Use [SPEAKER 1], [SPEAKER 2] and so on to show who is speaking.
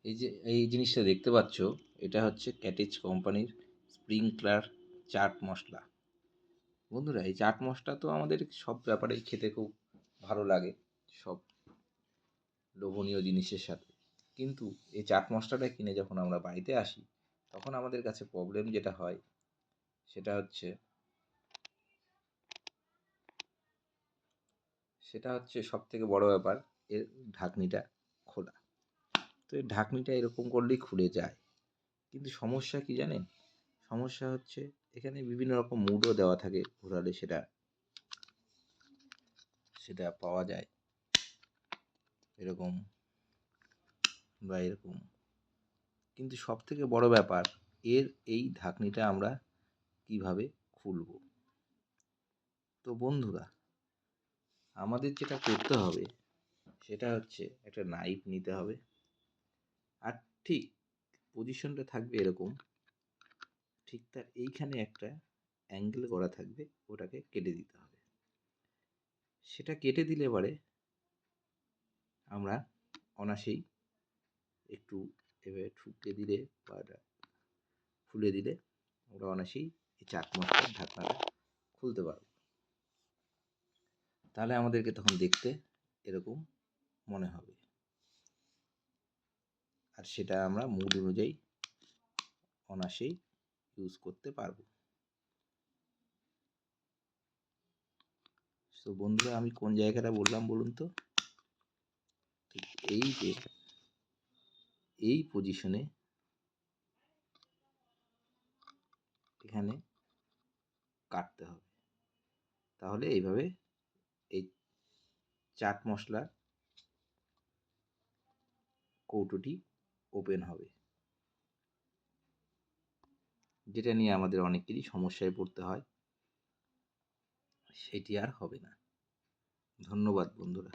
[SPEAKER 1] এই জিনিসটা দেখতে পাচ্ছ, এটা হচ্ছে ক্যাটিজ কোম্পানির স্প্রিংকলার চাট মশলা। বন্ধুরা, এই চাট মশলা তো আমাদের সব ব্যাপারেই খেতে খুব ভালো লাগে, সব লোভনীয় জিনিসের সাথে। কিন্তু এই চাট মশলাটা কিনে যখন আমরা বাড়িতে আসি, তখন আমাদের কাছে প্রবলেম যেটা হয় সেটা হচ্ছে সবথেকে বড় ব্যাপার, এর ঢাকনিটা খোলা। তো এই ঢাকনিটা এরকম করলেই খুলে যায়। কিন্তু সমস্যা কী জানেন? সমস্যা হচ্ছে এখানে বিভিন্ন রকম মুডও দেওয়া থাকে, ঘোরালে সেটা সেটা পাওয়া যায় এরকম বা এরকম। কিন্তু সবথেকে বড় ব্যাপার, এই ঢাকনিটা আমরা কিভাবে খুলব। তো বন্ধুরা, আমাদের যেটা করতে হবে সেটা হচ্ছে একটা নাইফ নিতে হবে, আর ঠিক পজিশনটা থাকবে এরকম, ঠিক তার এইখানে একটা অ্যাঙ্গেল করা থাকবে, ওটাকে কেটে দিতে হবে। সেটা কেটে দিলে পরে আমরা অনায়াসেই একটু এভাবে ঠুকে দিলে বা এটা খুলে দিলে আমরা অনায়াসেই এই চাট মশলার ঢাকনাটা খুলতে পারব। তাহলে আমাদেরকে তখন দেখতে এরকম মনে হবে, আর সেটা আমরা মুড অনুযায়ী অনায়াসেই ইউজ করতে পারব। তো বন্ধুরা, আমি কোন জায়গাটা বললাম বলুন তো? ঠিক এই যে এই পজিশনে এখানে কাটতে হবে, তাহলে এইভাবে এই চাট মশলার কৌটোটি ওপেন হবে, যেটা নিয়ে আমাদের অনেকেরই সমস্যায় পড়তে হয়, সেটি আর হবে না। ধন্যবাদ বন্ধুরা।